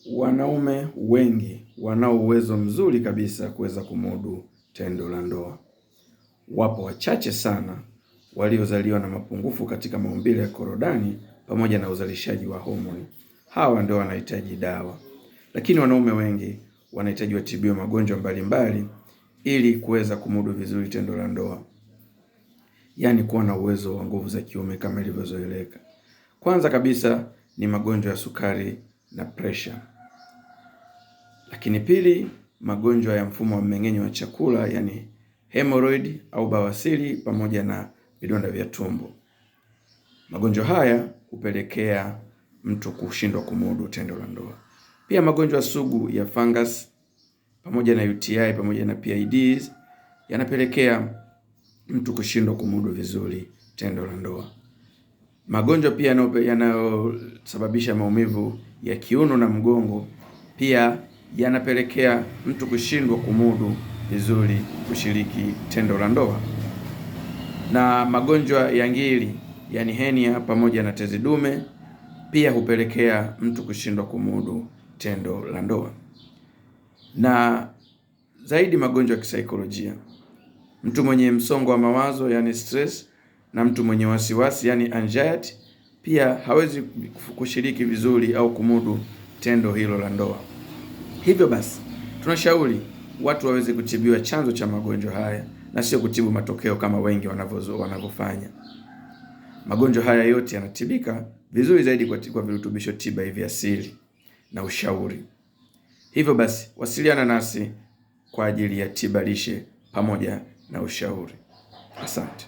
wanaume wengi wanao uwezo mzuri kabisa kuweza kumudu tendo la ndoa. Wapo wachache sana waliozaliwa na mapungufu katika maumbile ya korodani pamoja na uzalishaji wa homoni. Hawa ndio wanahitaji dawa. Lakini wanaume wengi wanahitaji watibiwe magonjwa mbalimbali ili kuweza kumudu vizuri tendo la ndoa. Yaani kuwa na uwezo wa nguvu za kiume kama ilivyozoeleka. Kwanza kabisa ni magonjwa ya sukari na pressure. Lakini pili, magonjwa ya mfumo wa mmeng'enyo wa chakula, yani hemorrhoid au bawasiri pamoja na vidonda vya tumbo. Magonjwa haya hupelekea mtu kushindwa kumudu tendo la ndoa. Pia magonjwa sugu ya fungus pamoja na UTI pamoja na PIDs yanapelekea mtu kushindwa kumudu vizuri tendo la ndoa. Magonjwa pia yanayosababisha maumivu ya kiuno na mgongo pia yanapelekea mtu kushindwa kumudu vizuri kushiriki tendo la ndoa. Na magonjwa ya ngiri, yani hernia pamoja na tezi dume pia hupelekea mtu kushindwa kumudu tendo la ndoa. Na zaidi magonjwa ya kisaikolojia. Mtu mwenye msongo wa mawazo yani stress na mtu mwenye wasiwasi yani anxiety pia hawezi kushiriki vizuri au kumudu tendo hilo la ndoa. Hivyo basi, tunashauri watu waweze kutibiwa chanzo cha magonjwa haya na sio kutibu matokeo kama wengi wanavyofanya. Magonjwa haya yote yanatibika vizuri zaidi kwa virutubisho tiba hivi asili na ushauri. Hivyo basi, wasiliana nasi kwa ajili ya tiba lishe pamoja na ushauri. Asante.